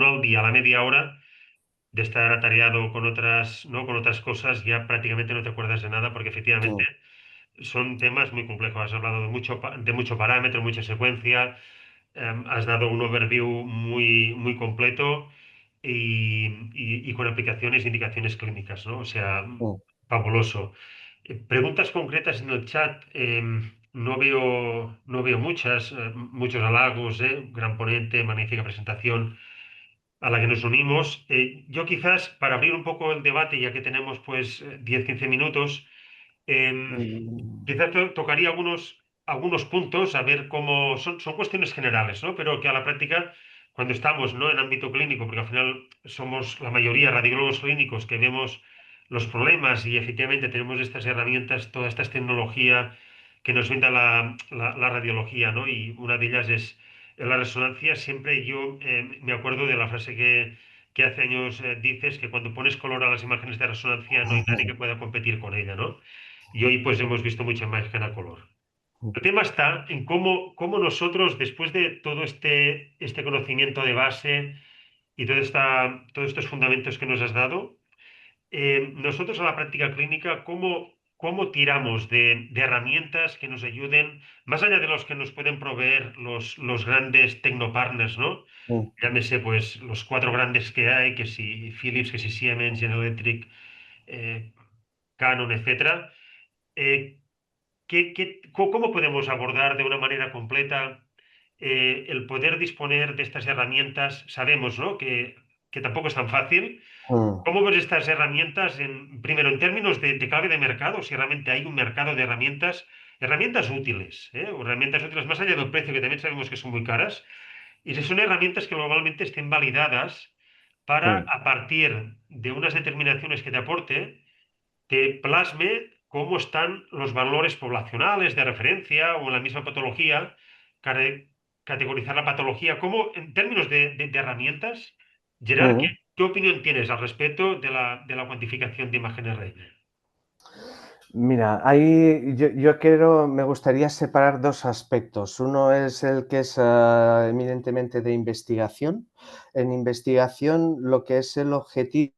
al día, a la media hora de estar atareado con otras, ¿no?, con otras cosas, ya prácticamente no te acuerdas de nada porque efectivamente son temas muy complejos. Has hablado de mucho parámetro, mucha secuencia, has dado un overview muy completo y con aplicaciones e indicaciones clínicas, ¿no? O sea, fabuloso. Preguntas concretas en el chat, no veo muchos halagos, gran ponente, magnífica presentación a la que nos unimos. Yo quizás, para abrir un poco el debate, ya que tenemos pues 10-15 minutos, quizás tocaría algunos puntos, a ver cómo son cuestiones generales, ¿no? Pero que a la práctica, cuando estamos, ¿no?, en ámbito clínico, porque al final somos la mayoría radiólogos clínicos que vemos los problemas y efectivamente tenemos estas herramientas, toda esta tecnología que nos brinda la radiología, ¿no? Y una de ellas es la resonancia. Siempre yo me acuerdo de la frase que hace años dices, que cuando pones color a las imágenes de resonancia no hay nadie que pueda competir con ella, ¿no? Y hoy pues hemos visto mucha imagen a color. El tema está en cómo nosotros, después de todo este conocimiento de base y todos estos fundamentos que nos has dado, nosotros a la práctica clínica, ¿cómo tiramos de herramientas que nos ayuden, más allá de los que nos pueden proveer los grandes tecnopartners, ¿no? mm, Llámese, pues, los cuatro grandes que hay, que si Philips, que si Siemens, General Electric, eh, Canon, etcétera. Eh, ¿Cómo podemos abordar de una manera completa el poder disponer de estas herramientas? Sabemos, ¿no?, que tampoco es tan fácil. mm, ¿Cómo ves estas herramientas primero en términos de clave de mercado? Si realmente hay un mercado de herramientas útiles, ¿eh? O herramientas útiles más allá del precio, que también sabemos que son muy caras, y si son herramientas que globalmente estén validadas para, mm. a partir de unas determinaciones que te aporte, te plasme cómo están los valores poblacionales de referencia o en la misma patología, categorizar la patología, como en términos de herramientas. Gerard, Mm. ¿qué opinión tienes al respecto de la cuantificación de imágenes reina? Mira, ahí yo quiero, me gustaría separar dos aspectos. Uno es el que es eminentemente de investigación. En investigación, lo que es el objetivo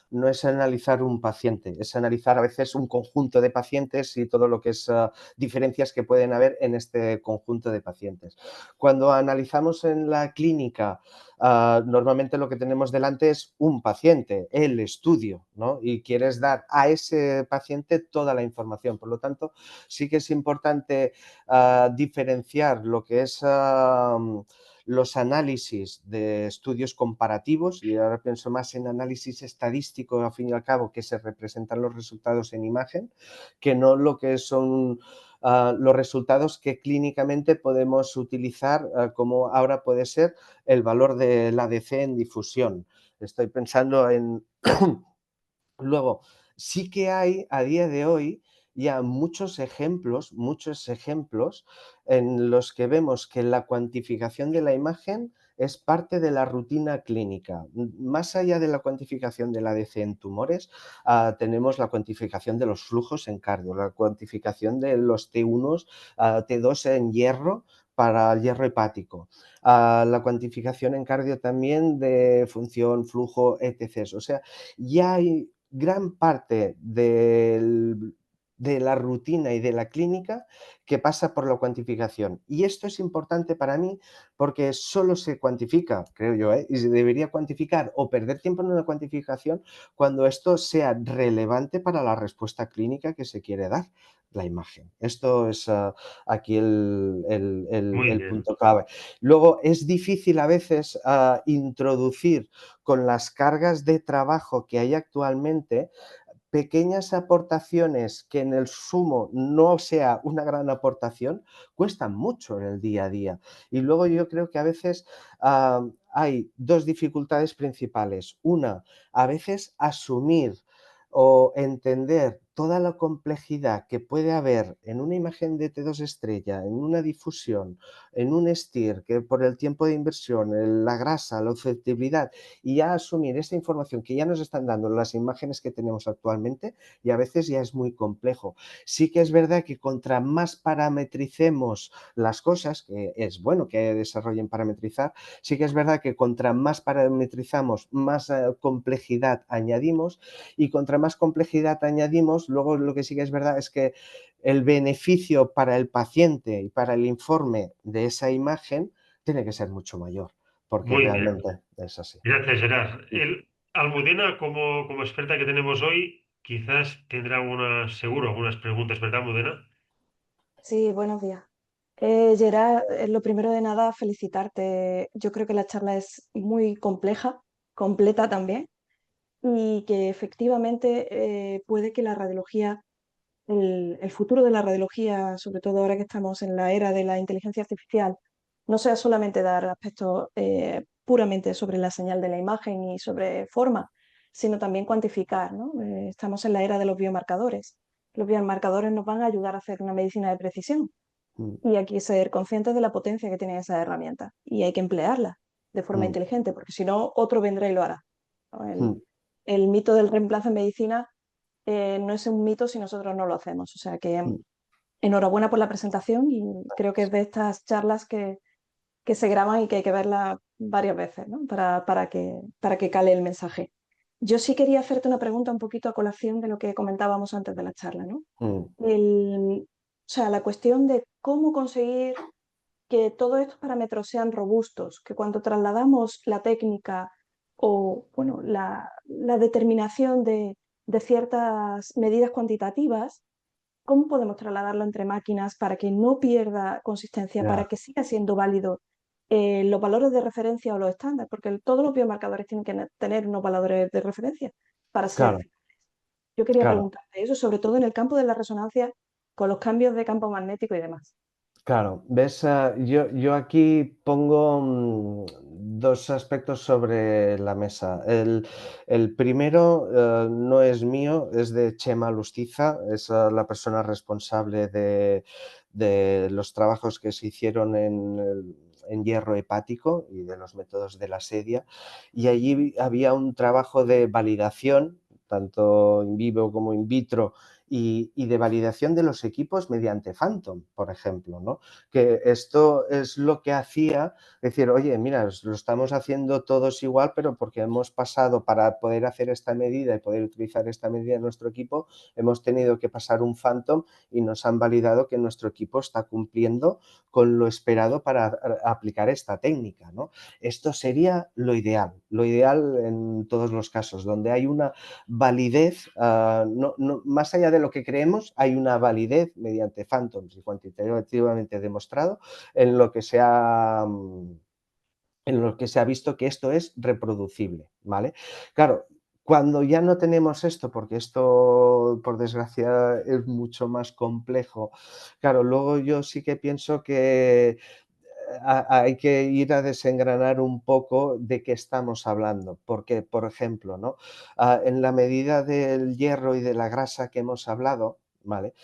no es analizar un paciente, es analizar a veces un conjunto de pacientes y todo lo que es diferencias que pueden haber en este conjunto de pacientes. Cuando analizamos en la clínica, normalmente lo que tenemos delante es un paciente, el estudio, ¿no? Y quieres dar a ese paciente toda la información. Por lo tanto, sí que es importante diferenciar lo que es los análisis de estudios comparativos, y ahora pienso más en análisis estadístico, al fin y al cabo, que se representan los resultados en imagen, que no lo que son los resultados que clínicamente podemos utilizar, como ahora puede ser el valor del ADC en difusión. Estoy pensando en Luego, sí que hay a día de hoy ya muchos ejemplos en los que vemos que la cuantificación de la imagen es parte de la rutina clínica. Más allá de la cuantificación del ADC en tumores, tenemos la cuantificación de los flujos en cardio, la cuantificación de los T1, T2 en hierro para el hierro hepático, la cuantificación en cardio también de función, flujo, etc. O sea, ya hay gran parte de la rutina y de la clínica que pasa por la cuantificación. Y esto es importante para mí porque solo se cuantifica, creo yo, y se debería cuantificar o perder tiempo en una cuantificación cuando esto sea relevante para la respuesta clínica que se quiere dar, la imagen. Esto es aquí Muy el bien. punto clave. Luego, es difícil a veces introducir con las cargas de trabajo que hay actualmente, pequeñas aportaciones que en el sumo no sea una gran aportación, cuestan mucho en el día a día. Y luego yo creo que a veces hay dos dificultades principales. Una, a veces asumir o entender toda la complejidad que puede haber en una imagen de T2 estrella, en una difusión, en un STIR, que por el tiempo de inversión, la grasa, la susceptibilidad, y ya asumir esta información que ya nos están dando las imágenes que tenemos actualmente, y a veces ya es muy complejo. Sí que es verdad que contra más parametricemos las cosas, que es bueno que desarrollen parametrizar, sí que es verdad que contra más parametrizamos, más complejidad añadimos, y contra más complejidad añadimos, luego lo que sí que es verdad es que el beneficio para el paciente y para el informe de esa imagen tiene que ser mucho mayor, porque Muy bien. realmente es así. Gracias, Gerard. Almudena, como experta que tenemos hoy, quizás tendrá seguro algunas preguntas, ¿verdad, Almudena? Sí, buenos días. Gerard, lo primero de nada, felicitarte. Yo creo que la charla es muy compleja, completa también, y que efectivamente puede que la radiología, el futuro de la radiología, sobre todo ahora que estamos en la era de la inteligencia artificial, no sea solamente dar aspectos puramente sobre la señal de la imagen y sobre forma, sino también cuantificar, ¿no? Estamos en la era de los biomarcadores. Los biomarcadores nos van a ayudar a hacer una medicina de precisión. Mm, Y hay que ser conscientes de la potencia que tienen esas herramientas y hay que emplearlas de forma mm, inteligente, porque si no, otro vendrá y lo hará, ¿no? mm, El mito del reemplazo en medicina no es un mito si nosotros no lo hacemos. O sea que mm. enhorabuena por la presentación y creo que es de estas charlas que se graban y que hay que verlas varias veces, ¿no? Para que cale el mensaje. Yo sí quería hacerte una pregunta un poquito a colación de lo que comentábamos antes de la charla, ¿no? O sea, la cuestión de cómo conseguir que todos estos parámetros sean robustos, que cuando trasladamos la técnica o bueno, la determinación de ciertas medidas cuantitativas, ¿cómo podemos trasladarlo entre máquinas para que no pierda consistencia, Ya, para que siga siendo válido los valores de referencia o los estándares? Porque todos los biomarcadores tienen que tener unos valores de referencia para ser. claro, Yo quería claro. preguntarte eso, sobre todo en el campo de la resonancia, con los cambios de campo magnético y demás. Claro, ves, yo aquí pongo dos aspectos sobre la mesa. El primero no es mío, es de Chema Lustiza, es la persona responsable de los trabajos que se hicieron en hierro hepático y de los métodos de la sedia. Y allí había un trabajo de validación, tanto in vivo como in vitro, y de validación de los equipos mediante Phantom, por ejemplo, ¿no? Que esto es lo que hacía decir, oye, mira, lo estamos haciendo todos igual, pero porque hemos pasado para poder hacer esta medida y poder utilizar esta medida en nuestro equipo, hemos tenido que pasar un Phantom y nos han validado que nuestro equipo está cumpliendo con lo esperado para aplicar esta técnica, ¿no? Esto sería lo ideal en todos los casos, donde hay una validez, más allá de lo que creemos, hay una validez mediante Phantoms y cuantitativamente demostrado en lo que se ha visto que esto es reproducible, ¿vale? Claro, cuando ya no tenemos esto, porque esto, por desgracia, es mucho más complejo, claro, luego yo sí que pienso que hay que ir a desengranar un poco de qué estamos hablando, porque, por ejemplo, ¿no? En la medida del hierro y de la grasa que hemos hablado, ¿vale?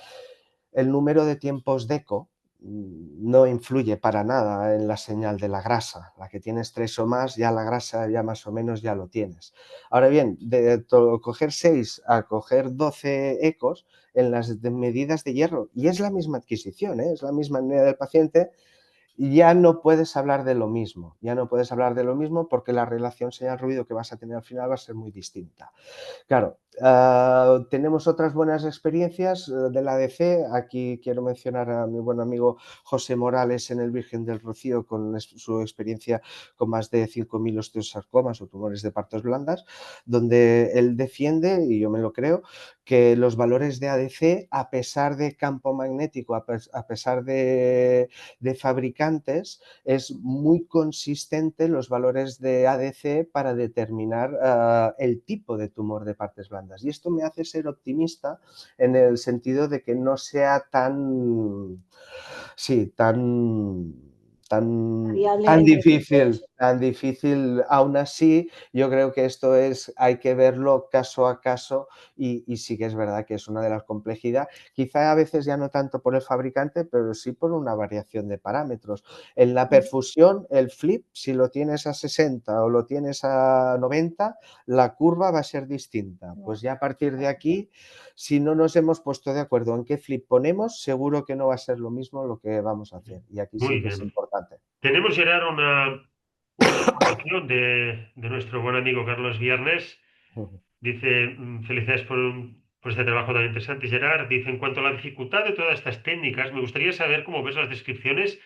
El número de tiempos de eco no influye para nada en la señal de la grasa. La que tienes 3 o más, ya la grasa ya más o menos ya lo tienes. Ahora bien, de coger 6 a coger 12 ecos en las medidas de hierro, y es la misma adquisición, ¿eh? Es la misma anemia del paciente, ya no puedes hablar de lo mismo, ya no puedes hablar de lo mismo porque la relación señal-ruido que vas a tener al final va a ser muy distinta. Claro, tenemos otras buenas experiencias del ADC. Aquí quiero mencionar a mi buen amigo José Morales en el Virgen del Rocío con su experiencia con más de 5.000 osteosarcomas o tumores de partos blandas, donde él defiende, y yo me lo creo, que los valores de ADC, a pesar de campo magnético, a pesar de fabricantes, es muy consistente los valores de ADC para determinar el tipo de tumor de partes blandas. Y esto me hace ser optimista en el sentido de que no sea tan, sí, Variable entre tipos. tan difícil. Aún así, yo creo que esto hay que verlo caso a caso y sí que es verdad que es una de las complejidades, quizá a veces ya no tanto por el fabricante, pero sí por una variación de parámetros. En la perfusión, el flip, si lo tienes a 60 o lo tienes a 90, la curva va a ser distinta. Pues ya a partir de aquí, si no nos hemos puesto de acuerdo en qué flip ponemos, seguro que no va a ser lo mismo lo que vamos a hacer. Y aquí sí Muy que es bien. importante. Tenemos, Gerard, una información de nuestro buen amigo Carlos Viernes. Dice, felicidades por este trabajo tan interesante, Gerard. Dice, en cuanto a la dificultad de todas estas técnicas, me gustaría saber cómo ves las descripciones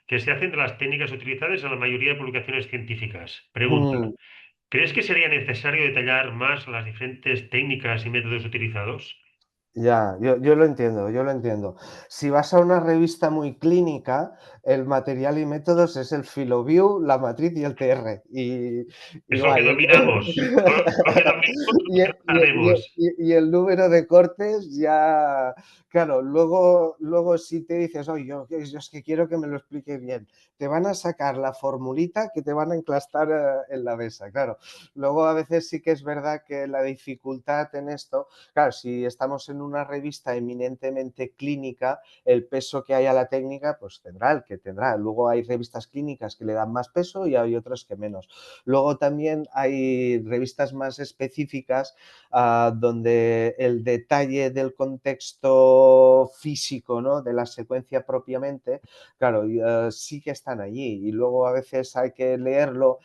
que se hacen de las técnicas utilizadas en la mayoría de publicaciones científicas. Pregunta, ¿crees que sería necesario detallar más las diferentes técnicas y métodos utilizados? Ya, yo lo entiendo, yo lo entiendo. Si vas a una revista muy clínica, el material y métodos es el FiloView, la matriz y el TR. Y Es lo que guay. dominamos. Lo que dominamos, Y, lo que no sabemos. y el número de cortes ya, claro, luego si te dices, oye, yo es que quiero que me lo explique bien, te van a sacar la formulita que te van a enclastar en la mesa, claro. Luego a veces sí que es verdad que la dificultad en esto, claro, si estamos en una revista eminentemente clínica, el peso que hay a la técnica, pues tendrá el que tendrá. Luego hay revistas clínicas que le dan más peso y hay otras que menos. Luego también hay revistas más específicas donde el detalle del contexto físico, ¿no?, de la secuencia propiamente, claro, sí que están allí y luego a veces hay que leerlo.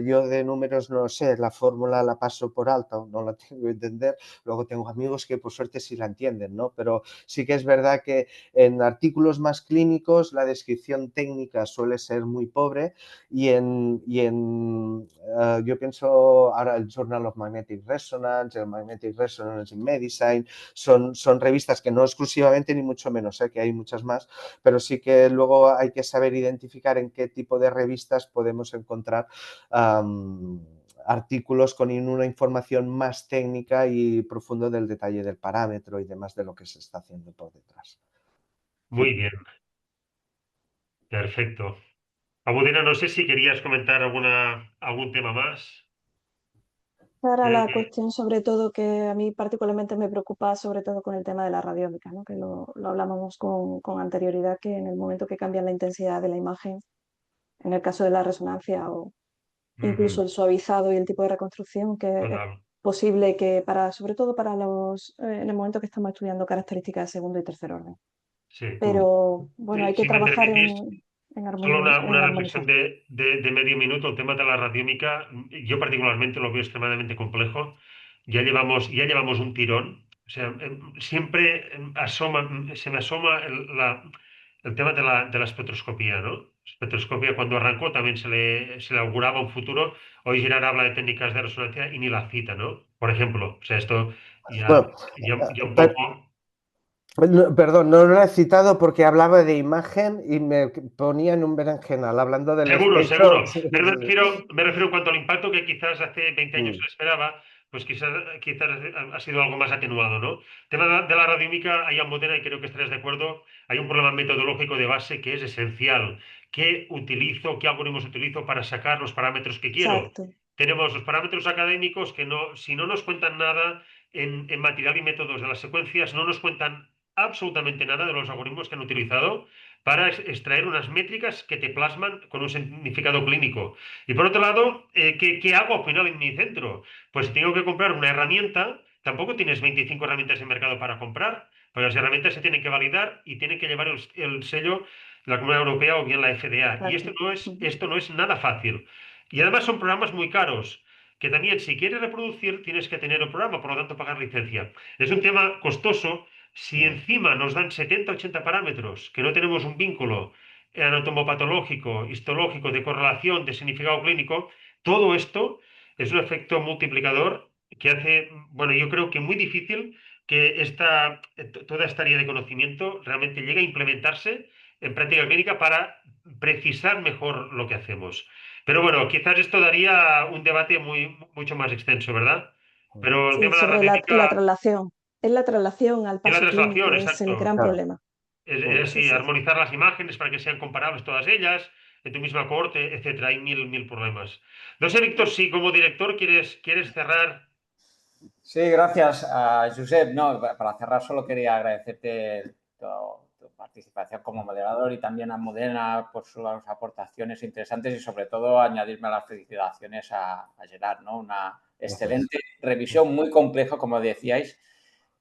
Yo de números no sé, la fórmula la paso por alto, no la tengo que entender. Luego tengo amigos que por suerte sí la entienden, ¿no? Pero sí que es verdad que en artículos más clínicos la descripción técnica suele ser muy pobre yo pienso ahora el Journal of Magnetic Resonance, el Magnetic Resonance in Medicine, son revistas que no exclusivamente ni mucho menos, que hay muchas más, pero sí que luego hay que saber identificar en qué tipo de revistas podemos encontrar artículos con una información más técnica y profunda del detalle del parámetro y demás de lo que se está haciendo por detrás. Muy bien, perfecto. Almudena, no sé si querías comentar algún tema más. Para Creo la que cuestión, sobre todo, que a mí particularmente me preocupa, sobre todo con el tema de la radiómica, ¿no? Que lo hablábamos con anterioridad, que en el momento que cambian la intensidad de la imagen, en el caso de la resonancia o incluso el suavizado y el tipo de reconstrucción, que es total, posible que sobre todo para en el momento que estamos estudiando características de segundo y tercer orden. sí. Pero bueno, hay que Si me trabajar permitís, solo en una reflexión armonización. de medio minuto. El tema de la radiómica, yo particularmente lo veo extremadamente complejo. Ya llevamos un tirón. O sea, siempre se me asoma el tema de la espectroscopía, ¿no? Espectroscopía, cuando arrancó también se le auguraba un futuro. Hoy Girard habla de técnicas de resonancia y ni la cita, ¿no? Por ejemplo, o sea, esto Bueno, ya un poco. perdón, no lo he citado porque hablaba de imagen y me ponía en un berenjenal, hablando del Seguro, espectro. seguro. Pero me refiero en cuanto al impacto que quizás hace 20 años se esperaba, pues quizás ha sido algo más atenuado, ¿no? Tema de la radiómica, ahí Almudena, y creo que estarás de acuerdo, hay un problema metodológico de base que es esencial. ¿Qué algoritmos utilizo para sacar los parámetros que quiero? Exacto, Tenemos los parámetros académicos que si no nos cuentan nada en material y métodos de las secuencias, no nos cuentan absolutamente nada de los algoritmos que han utilizado para extraer unas métricas que te plasman con un significado clínico. Y por otro lado, ¿qué hago al final en mi centro? Pues si tengo que comprar una herramienta, tampoco tienes 25 herramientas en mercado para comprar, porque las herramientas se tienen que validar y tienen que llevar el sello de la Comunidad Europea o bien la FDA. Y exacto. esto no es nada fácil. Y además son programas muy caros, que también si quieres reproducir tienes que tener el programa, por lo tanto pagar licencia. Es un tema costoso. Si encima nos dan 70, 80 parámetros, que no tenemos un vínculo anatomopatológico, histológico, de correlación, de significado clínico, todo esto es un efecto multiplicador que hace, bueno, yo creo que muy difícil que toda esta área de conocimiento realmente llegue a implementarse en práctica clínica para precisar mejor lo que hacemos. Pero bueno, quizás esto daría un debate mucho más extenso, ¿verdad? Pero el Sí, tema de la sobre la radiómica traslación. Es la traslación al y la paso traslación, clínico, es el exacto. gran Claro. problema. Es Sí, así, sí. armonizar las imágenes para que sean comparables todas ellas, en tu misma cohorte, etcétera. Hay mil problemas. No sé, Víctor, si como director quieres cerrar. Sí, gracias a Josep. No, para cerrar solo quería agradecerte tu participación como moderador y también a Modena por sus aportaciones interesantes y sobre todo añadirme las felicitaciones a Gerard, ¿no? Una Gracias. excelente revisión, muy complejo, como decíais,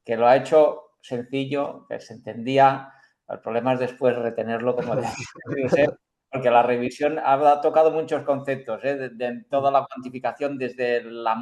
que lo ha hecho sencillo, que se entendía. El problema es después retenerlo, como decía Josep, porque la revisión ha tocado muchos conceptos, de toda la cuantificación, desde la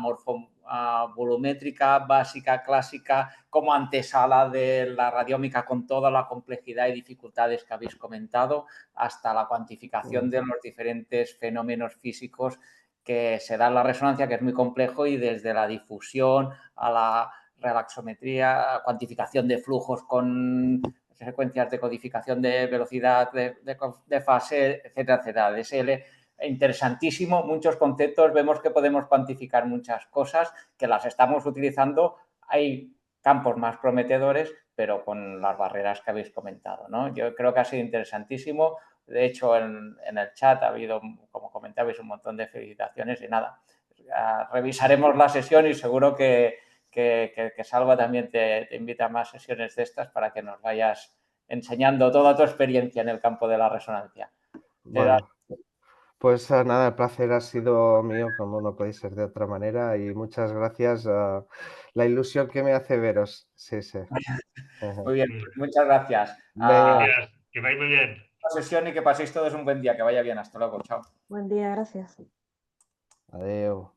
volumétrica básica, clásica, como antesala de la radiómica con toda la complejidad y dificultades que habéis comentado, hasta la cuantificación de los diferentes fenómenos físicos que se da en la resonancia, que es muy complejo, y desde la difusión a la relaxometría, cuantificación de flujos con secuencias de codificación de velocidad de fase, etcétera, etcétera, DSL. Interesantísimo, muchos conceptos, vemos que podemos cuantificar muchas cosas, que las estamos utilizando. Hay campos más prometedores, pero con las barreras que habéis comentado, ¿no? Yo creo que ha sido interesantísimo. De hecho, en el chat ha habido, como comentabais, un montón de felicitaciones y nada. Revisaremos la sesión y seguro que que Salva también te invita a más sesiones de estas para que nos vayas enseñando toda tu experiencia en el campo de la resonancia. Bueno, pues nada, el placer ha sido mío, como no podéis ser de otra manera, y muchas gracias. La ilusión que me hace veros. Sí, sí. Muy bien, muchas gracias. Venga, Gracias, que vaya muy bien. Sesión y que paséis todos un buen día, que vaya bien. Hasta luego, chao. Buen día, gracias. adeu.